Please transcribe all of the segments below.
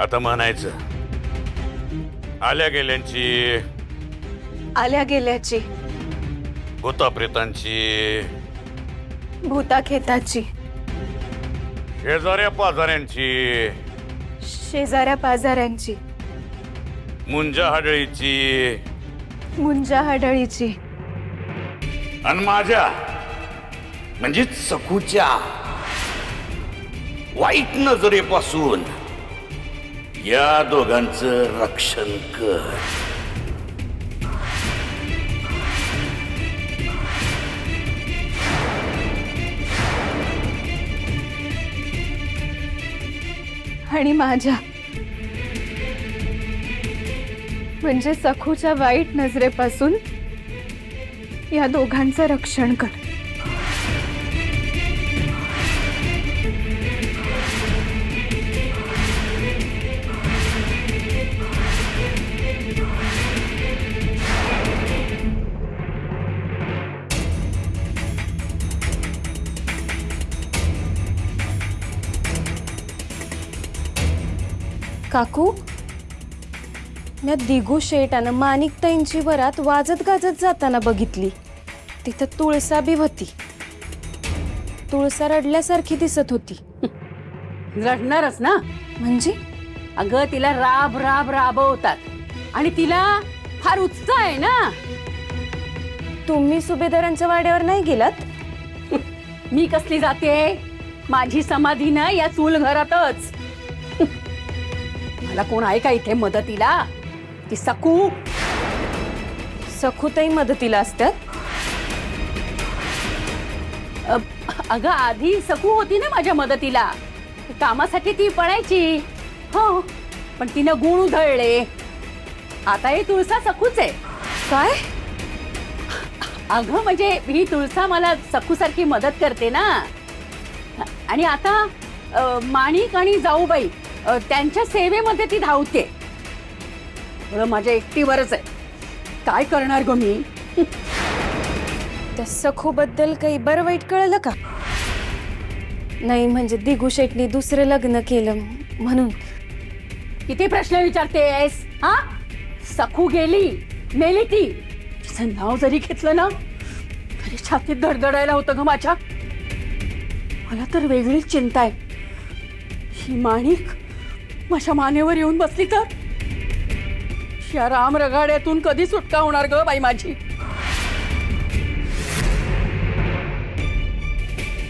आता म्हणायचं आल्या गेल्यांची, आल्या गेल्याची, भूताप्रेतांची, भूताखेताची, शेजाऱ्या पाजाऱ्यांची, शेजाऱ्या पाजाऱ्यांची, मुंजा हाडळीची, मुंजा हाडळीची, आणि माझ्या म्हणजे सखूच्या वाईट नजरेपासून या दोघांचं रक्षण कर. आणि माझ्या म्हणजे सखूच्या वाईट नजरेपासून या दोघांचं रक्षण कर. काकू, मी दिगू शेट आणि माणिकताईंची वरात वाजत गाजत जाताना बघितली. तिथं तुळसा बी होती. तुळसा रडल्यासारखी दिसत होती. रडणारच ना. म्हणजे अगं तिला राब राब राबवतात आणि तिला फार उत्साह आहे ना. तुम्ही सुभेदारांच्या वाड्यावर नाही गेलात? मी कसली जाते, माझी समाधी ना या चूल घरातच. मला कोण आहे का इथे मदतीला? ती सकू. सखूताई मदतीला असतात? अगं आधी सकू होती ना माझ्या मदतीला. कामासाठी ती पळायची. हो, पण तिनं गुण उधळले. आता हे तुळसा सकूच आहे. काय? अगं म्हणजे ही तुळसा मला सकू सारखी मदत करते ना. आणि आता माणिक आणि जाऊबाई त्यांच्या सेवेमध्ये ती धावते. माझ्या एकटीवरच आहे. काय करणार ग मी? त्या सखू बद्दल काही बरं वाईट कळलं का? नाही म्हणजे दिगू शेटनी दुसरं लग्न केलं म्हणून. किती प्रश्न विचारतेस हा? सखू गेली, मेली ती. तिचं नाव जरी घेतलं ना तरी छातीत धडधडायला होतं ग माझ्या. मला तर वेगळीच चिंता आहे. ही माणिक माझ्या मानेवर येऊन बसली तर या राम रगाड्यातून कधी सुटका होणार ग बाई माझी?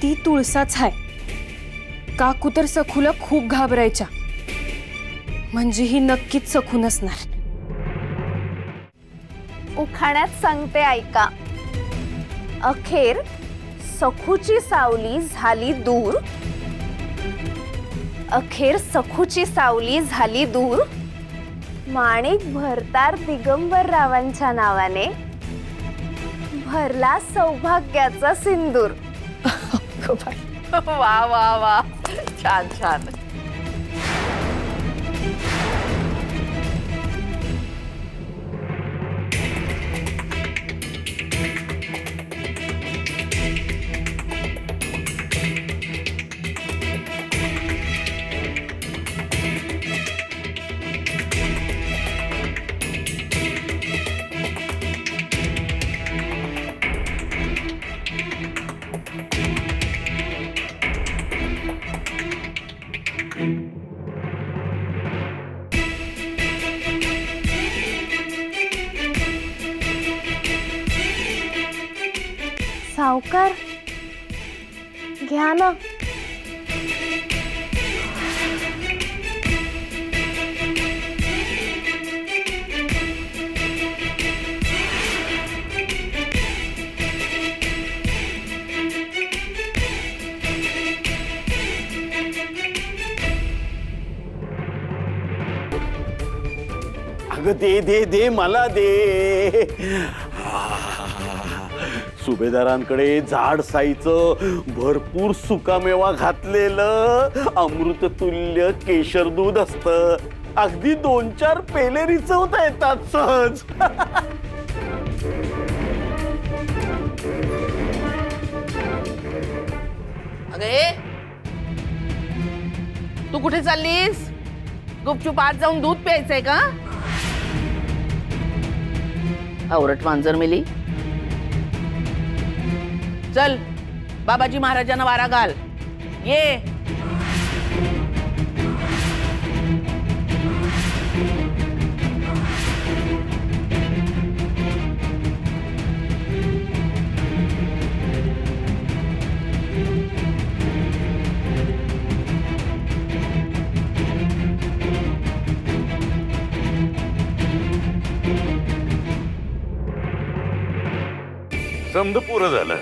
ती तुळसाच आहे. काकू तर सखूला खूप घाबरायच्या. म्हणजे ही नक्कीच सखू नसणार. उखाण्यात सांगते ऐका. अखेर सखूची सावली झाली दूर. अखेर सखूची सावली झाली दूर. माणिक भरतार दिगंबर रावांच्या नावाने भरला सौभाग्याचा सिंदूर. वा वा वा, छान छान. सावकार घ्या ना. अगं दे दे दे मला दे. सुभेदारांकडे झाड साईचं भरपूर सुकामेवा घातलेलं अमृततुल्य केशर दूध असतं. अगदी 2-4 पेले रिचवता येतात सहज. अगे तू कुठे चाललीस? गुपचूप आत जाऊन दूध प्यायचंय का? आवरट मांजर मेली. चल बाबाजी महाराजांना वारा घाल. ये. समद पुरं झालं.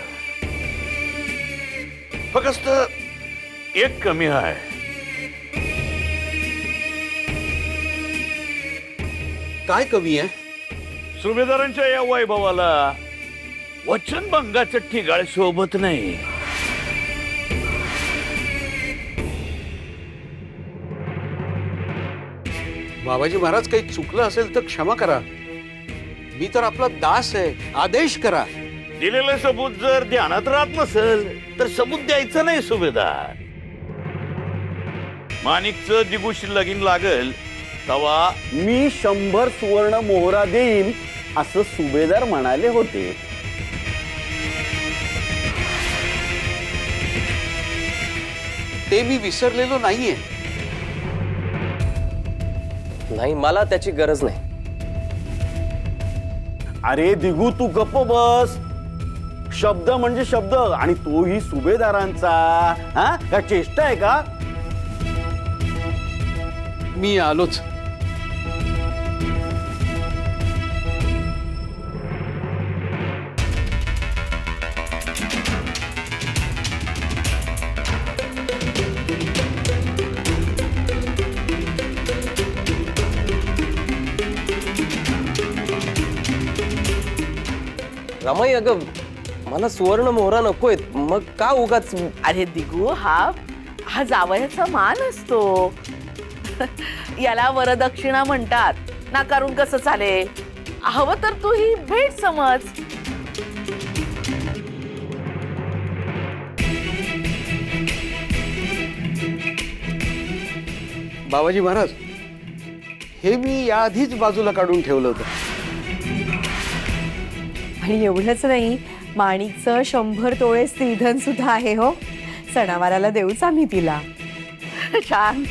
फक्त एक कमी आहे. काय कमी आहे? सुभेदारांच्या या वैभवाला वचनभंगाचं ठिगाळ शोभत नाही. बाबाजी महाराज काही चुकलं असेल तर क्षमा करा. मी तर आपला दास आहे. आदेश करा. दिलेलं सबूत जर ध्यानात राहत नसेल तर सबूत द्यायचं नाही सुभेदार. माणिकचं दिगूशी लगीन लागल तवा मी 100 सुवर्ण मोहरा देईन असं सुभेदार म्हणाले होते. ते मी विसरलेलो नाहीये. नाही, मला त्याची गरज नाही. अरे दिगू तू गप्प बस. शब्द म्हणजे शब्द आणि तोही सुभेदारांचा. हा का चेष्टा आहे का? मी आलोच. रमाई, अगं मला सुवर्ण मोहरा नकोय. मग का उगाच? अरे दिगू, हा जावयाचा मान असतो. याला वरदक्षिणा म्हणतात. नाकारून कसं चालेल? हवं तर तू ही भेट समज. बाबाजी महाराज, हे मी याआधीच बाजूला काढून ठेवलं होतं. आणि एवढंच नाही, माणिकचं 100 तोळे स्त्रीधन सुद्धा आहे हो. सणावाराला देऊच आम्ही तिला. छान.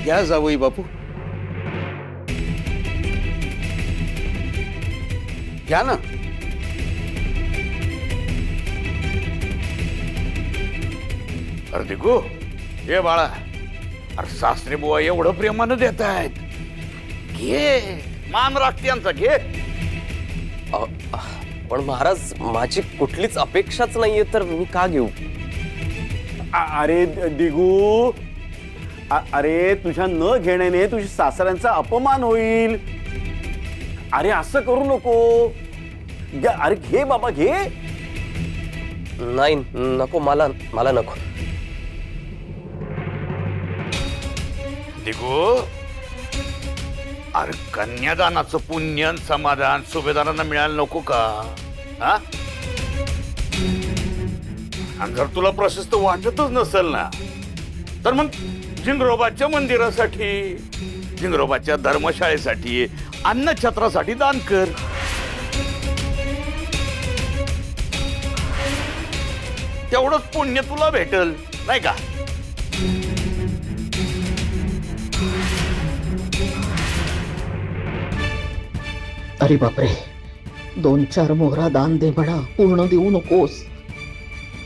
या जावई बापू, या ना. अरे दिगू, ये बाळा. अरे सासरे बुवा एवढं प्रेमानं देत आहेत. घे, मान राखते यांचा, घे. पण महाराज, माझी कुठलीच अपेक्षाच नाहीये, तर मी का घेऊ? अरे दिगू, अरे तुझ्या न घेण्याने तुझ्या सासऱ्यांचा अपमान होईल. अरे असं करू नको. अरे घे बाबा, घे. नाही, नको. मला नको. दिगू, अरे कन्यादानाचं पुण्य आणि समाधान सुभेदारांना मिळायला नको का? हा? आणि जर तुला प्रशस्त वाटतच नसेल ना, तर मग जिंगरोबाच्या मंदिरासाठी, जिंगरोबाच्या धर्मशाळेसाठी, अन्नछत्रासाठी दान कर. तेवढंच पुण्य तुला भेटल, नाही का? अरे बापरे, 2-4 मोहरा दान दे म्हणा, पूर्ण देऊ नकोस.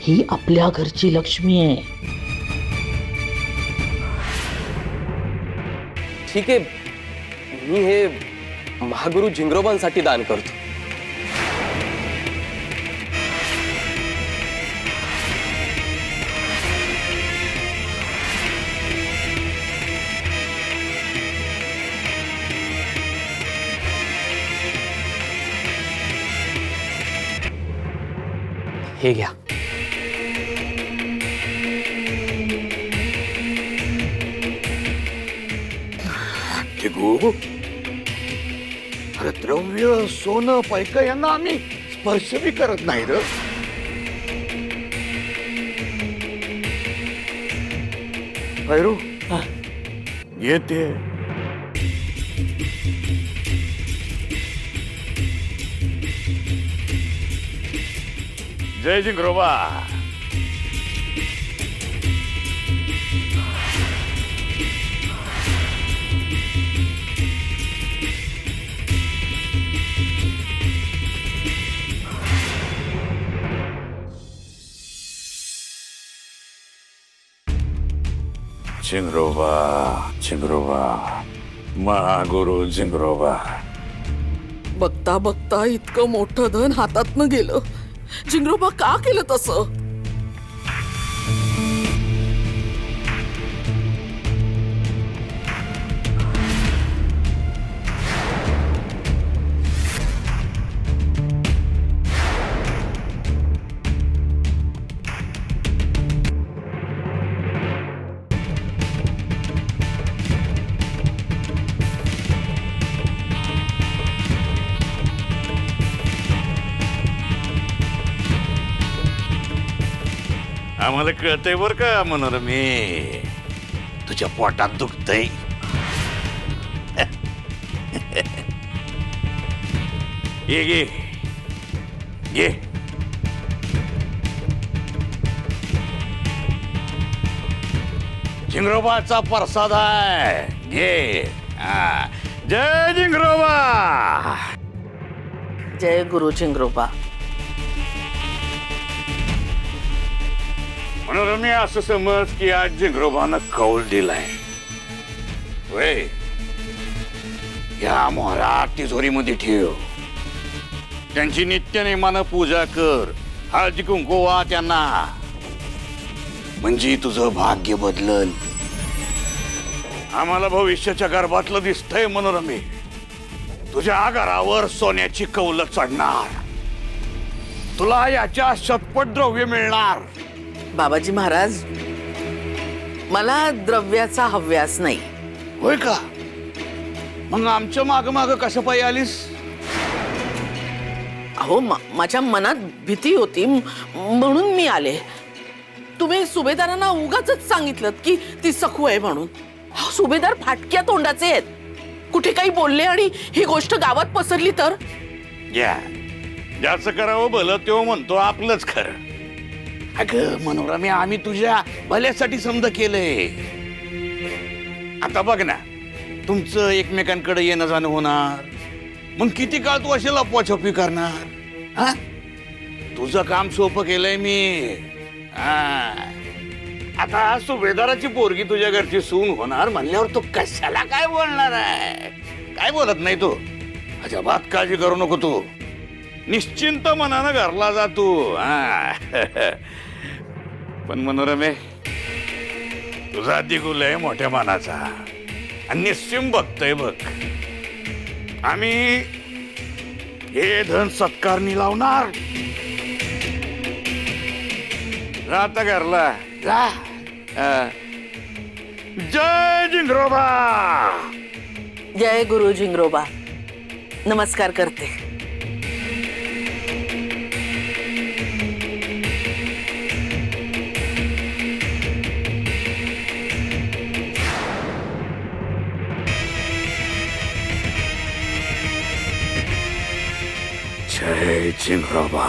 ही आपल्या घरची लक्ष्मी आहे. ठीक आहे, मी हे महागुरु जिंगरोबांसाठी दान करतो. हे घ्या. दिगू, अरे द्रव्य, सोनं, पैका यांना आम्ही स्पर्श बी करत नाही र. भैरू येते. जय जिंगरोबा. जिंगरोबा जिंगरोबा महागुरु जिंगरोबा. बघता बघता इतकं मोठं धन हातातनं गेलं. जिंगरोबा का केलं तसं? आम्हाला कळतंय बर का मनोरमे, तुझ्या पोटात दुखतंय. ये ये ये. जिंगरोबाचा प्रसाद आहे. ये. हा. जय जिंगरोबा. जय गुरु जिंगरोबा. म्हणून मी असं समज की आज जिंगरोबानं कौल दिलाय. वय या मोहरा तिजोरीमध्ये ठेव. त्यांची नित्यनेमानं पूजा कर. हळदी कुंकू वा त्यांना, म्हणजे तुझं भाग्य बदलल. आम्हाला भविष्याच्या गर्भातलं दिसतंय मनोरमे. तुझ्या घरावर सोन्याची कौल चढणार. तुला याच्या शतपट द्रव्य मिळणार. बाबाजी महाराज, मला द्रव्याचा हव्यास नाही. होय का? मग आमच्या माग माग कसं पायी आलीस? अहो, माझ्या मनात भीती होती म्हणून मी आले. तुम्ही सुभेदारांना उगाच सांगितलं की ती सखू आहे म्हणून. अहो, सुभेदार फाटक्या तोंडाचे आहेत. कुठे काही बोलले आणि ही गोष्ट गावात पसरली तर? या ज्याचं करावं भलं तो म्हणतो आपलंच खरं. अगं मनोरमे, आम्ही तुझ्या भल्यासाठी समजा केलंय. आता बघ ना, तुमचं एकमेकांकडे येणं जाणं होणार. मग किती काळ तू अशी लपवाछपी करणार? हा, तुझं काम सोपं केलंय मी. आता सुभेदाराची पोरगी तुझ्या घरची सून होणार म्हणल्यावर तू कशाला काय बोलणार आहे? काय बोलत नाही तू. अजिबात काळजी करू नको तू. निश्चिंत मनानं घरला जा तू. पण मनोरमे, तुझा दिगुल आहे मोठ्या मानाचा आणि निश्चिम बघतोय बघ. आम्ही हे धन सत्कारणी लावणार. जा आता घरला जा. जय जिंगरोबा. जय गुरु जिंगरोबा. नमस्कार करते. जय जिंगरोबा.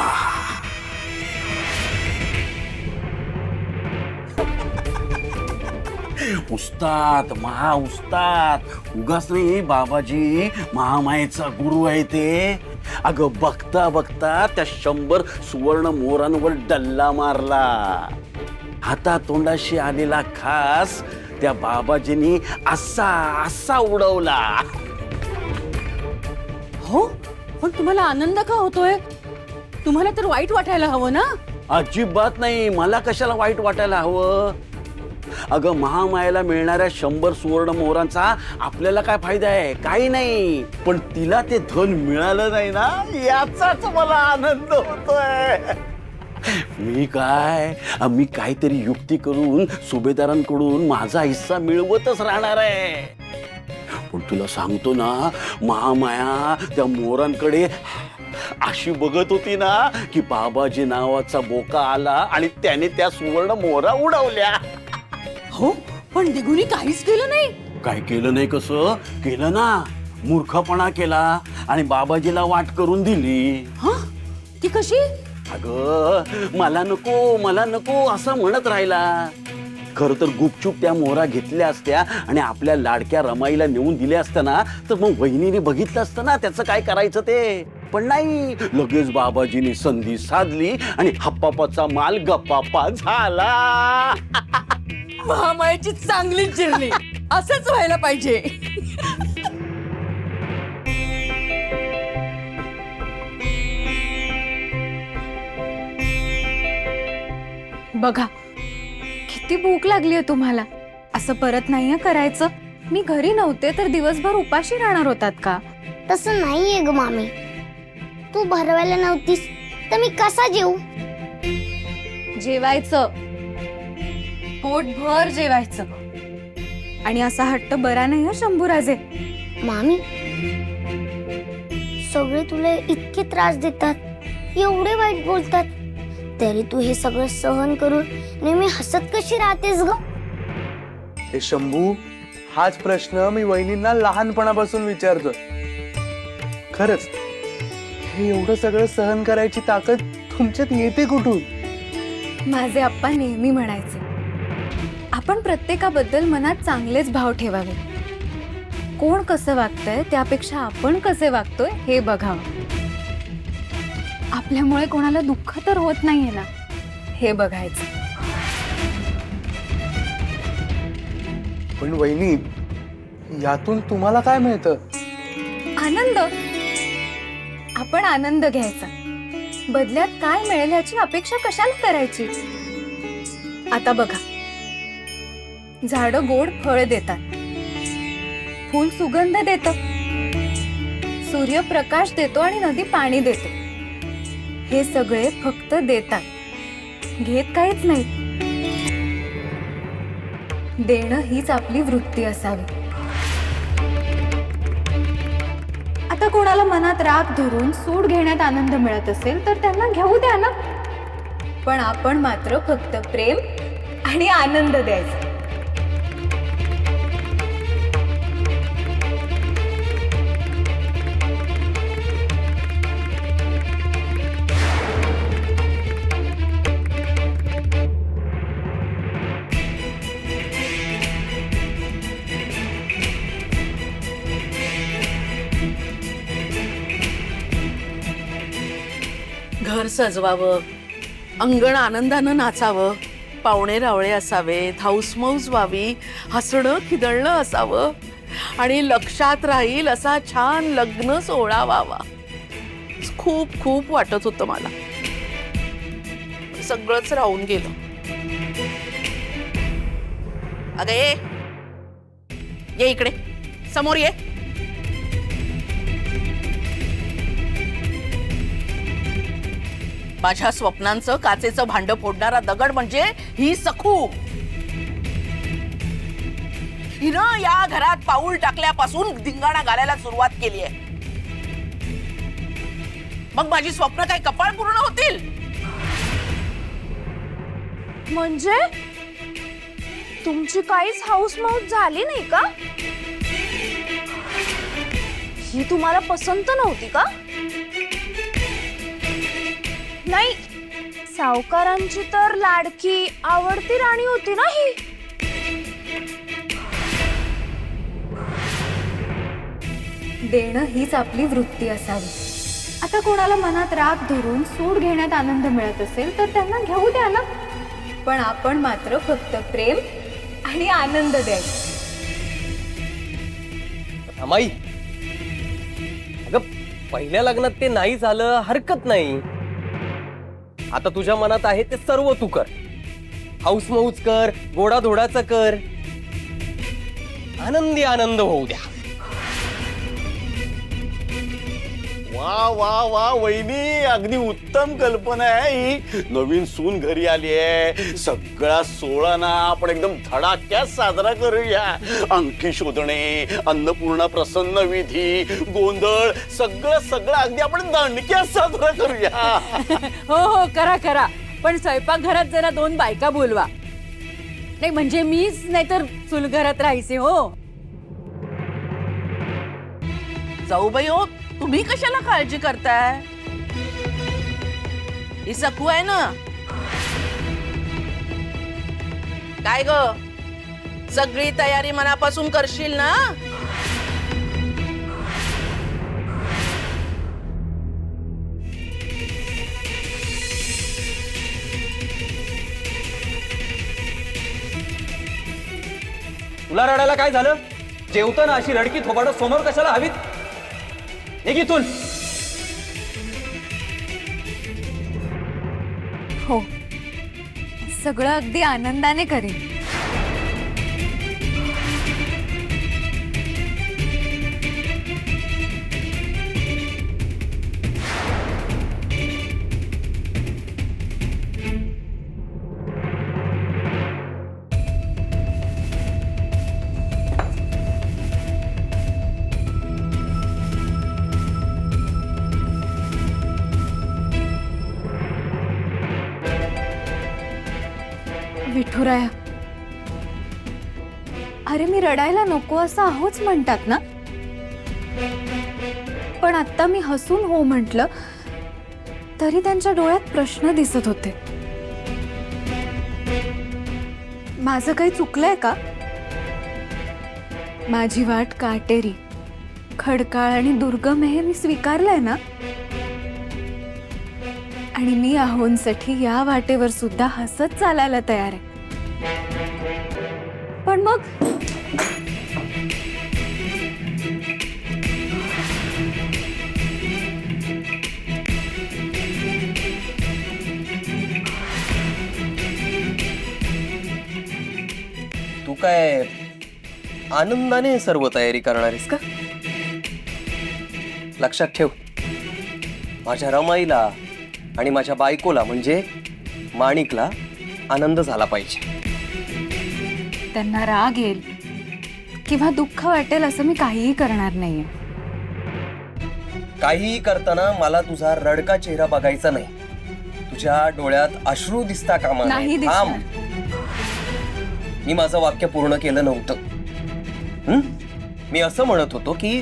उस्ताद, महा उस्ताद. उगाच नाही, बाबाजी महामायेचा गुरु आहे ते. अगं बघता बघता त्या 100 सुवर्ण मोरांवर डल्ला मारला. हाता तोंडाशी आलेला खास त्या बाबाजींनी असा असा उडवला. हो, पण तुम्हाला आनंद का होतोय? तुम्हाला तर वाईट वाटायला हवं ना. अजिबात नाही. मला कशाला वाईट वाटायला हवं? अगं महामायेला मिळणाऱ्या 100 सुवर्ण मोहरांचा आपल्याला काय फायदा आहे? काही नाही. पण तिला ते धन मिळालं नाही ना, याचाच मला आनंद होतोय. मी काहीतरी युक्ती करून सुभेदारांकडून माझा हिस्सा मिळवतच राहणार आहे. पण तुला सांगतो ना, महामाया त्या मोरांकडे अशी बघत होती ना की बाबाजी नावाचा बोका आला आणि त्याने त्या सुवर्ण मोहरा उडवल्या. हो, पण दिगूनी काहीच केलं नाही. काय केलं नाही कसं केलं ना, मूर्खपणा केला आणि बाबाजीला वाट करून दिली. हा ती कशी? अगं मला नको असं म्हणत राहिला. खर तर गुपचूप त्या मोहरा घेतल्या असत्या आणि आपल्या लाडक्या रमाईला नेऊन दिल्या असत्या ना, तर मग वहिनीने बघितलं असतं ना त्याचं काय करायचं ते. पण नाही, लगेच बाबाजीने संधी साधली आणि हप्पापाचा माल गप्पापा झाला. महामायाची चांगली चिरली. असंच व्हायला पाहिजे. बघा किती भूक लागली आहे तुम्हाला. असं परत नाहीये करायचं. मी घरी नव्हते तर दिवसभर उपाशी राहणार होतात का? तसं नाहीये ग मामी, तू भरवायला नव्हतीस तर मी कसा जेवू? जेवायचं, पोटभर जेवायचं. आणि असा हट्ट बरा नाही हं शंभूराजे. मामी, सगळे तुला इतके त्रास देतात, एवढे वाईट बोलतात, तरी तू हे सगळं सहन करून नेहमी हसत कशी राहतेस ग? हे शंभू, हाच प्रश्न मी वहिनींना लहानपणापासून विचारतो. खरंच हे एवढं सगळं सहन करायची ताकद तुमच्यात येते कुठून? माझे आप्पा नेहमी म्हणायचे, आपण प्रत्येकाबद्दल मनात चांगलेच भाव ठेवावे. कोण कसं वागतंय त्यापेक्षा आपण कसे वागतोय हे बघावं. आपल्यामुळे कोणाला दुःख तर होत नाहीये ना, हे बघायचं. पण वहिनी, यातून तुम्हाला काय मिळतं? आनंद. आपण आनंद घ्यायचा. बदल्यात काय मिळेल याची अपेक्षा कशाला करायची? आता बघा, झाडं गोड फळ देतात, फूल सुगंध देतं, सूर्य प्रकाश देतो आणि नदी पाणी देते. हे सगळे फक्त देतात, घेत काहीच नाही. देणं हीच आपली वृत्ती असावी. आता कोणाला मनात राग धरून सूड घेण्यात आनंद मिळत असेल तर त्यांना घेऊ द्या ना, पण आपण मात्र फक्त प्रेम आणि आनंद द्यायचा. घर सजवावं, अंगण आनंदानं नाचावं, पाहुणे रावळे असावेत, हाऊसमौज व्हावी, हसणं खिदळणं असावं आणि लक्षात राहील असा छान लग्न सोहळा व्हावा. खूप खूप वाटत होतं मला. सगळंच राहून गेलं. अगं ये इकडे, समोर ये. माझ्या स्वप्नांचं काचेचं भांड फोडणारा दगड म्हणजे ही सखू. हिनं या घरात पाऊल टाकल्यापासून धिंगाणा घालायला सुरुवात केली आहे. मग माझी स्वप्न काय कपाळ पूर्ण होतील? म्हणजे तुमची काहीच हाऊस माऊस झाली नाही का? ही तुम्हाला पसंत नव्हती का? नाही, सावकारांची तर लाडकी आवडती राणी होती ना ही. देणं हीच आपली वृत्ती असावी. आता कोणाला मनात राग धरून सूड घेण्यात आनंद मिळत असेल तर त्यांना घेऊ द्या ना, पण आपण मात्र फक्त प्रेम आणि आनंद द्यायचा. अमाई, अगं पहिल्या लग्नात ते नाही झालं, हरकत नाही. आता तुझ्या मनात आहे ते सर्व तू कर. हाऊस मौज कर, गोडाधोडाचं कर, आनंदी आनंद होऊ द्या. वा वा वा वहिनी, अगदी उत्तम कल्पना आहे ही. नवीन सून घरी आली आहे, सगळा सोहळा ना आपण एकदम धडाक्यात साजरा करूया. अंगठी शोधणे, अन्नपूर्णा प्रसन्न विधी, गोंधळ, सगळं सगळं अगदी आपण दणक्यात साजरा करूया. हो हो, करा करा. पण स्वयंपाक घरात जरा 2 बायका बोलवा. नाही म्हणजे मीच नाहीतर चुलघरात राहायचे हो. जाऊबाई हो, तुम्ही कशाला काळजी करताय? ही सकू आहे ना. काय ग, सगळी तयारी मनापासून करशील ना? तुला रडायला काय झालं? जेवताना अशी रडकी थोबाडं समोर कशाला हवीत? निघ इथून. हो, सगळं अगदी आनंदाने करेन. विठुराया, अरे मी रडायला नको असं आहोच म्हणतात ना, पण आता मी हसून हो म्हटलं तरी त्यांच्या डोळ्यात प्रश्न दिसत होते. माझं काही चुकलंय का? माझी वाट काटेरी, खडकाळ आणि दुर्गम हे मी स्वीकारलंय ना, आणि मी आहोंसाठी या वाटेवर सुद्धा हसत चालायला तयार आहे. पण मग तू काय आनंदाने सर्व तयारी करणार आहेस का? लक्षात ठेव, माझ्या रमाईला आणि माझ्या बायकोला म्हणजे माणिकला आनंद झाला पाहिजे. त्यांना राग येईल किंवा दुःख वाटेल असं मी काहीही करणार नाहीये. काहीही करताना मला तुझा रडका चेहरा बघायचा नाही. तुझ्या डोळ्यात अश्रू दिसता कामा नाही नये. थांब. मी माझं वाक्य पूर्ण केलं नव्हतं. मी असं म्हणत होतो की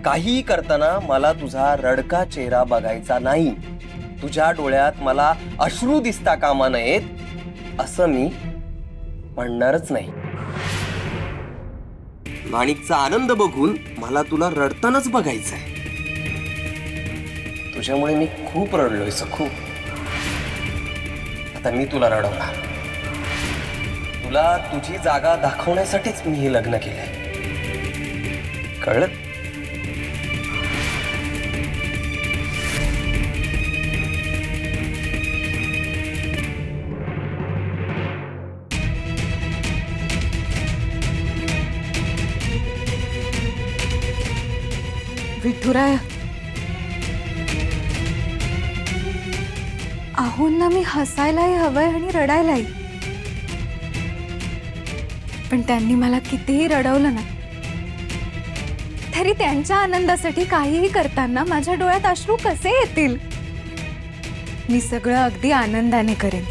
काहीही करताना मला तुझा रडका चेहरा बघायचा नाही. तुझ्या डोळ्यात मला अश्रू दिसता कामा नयेत असं मी म्हणणारच नाही. माणिकचा आनंद बघून मला तुला रडतानाच बघायचंय. तुझ्यामुळे मी खूप रडलोय सखू. आता मी तुला रडवणार. तुला तुझी जागा दाखवण्यासाठीच मी हे लग्न केलंय. कळलं? विठुराया, आहोंना मी हसायलाही हवंय आणि रडायलाही, पण त्यांनी मला कितीही रडवलं ना तरी त्यांच्या आनंदासाठी काहीही करताना माझ्या डोळ्यात अश्रू कसे येतील? मी सगळं अगदी आनंदाने करेन.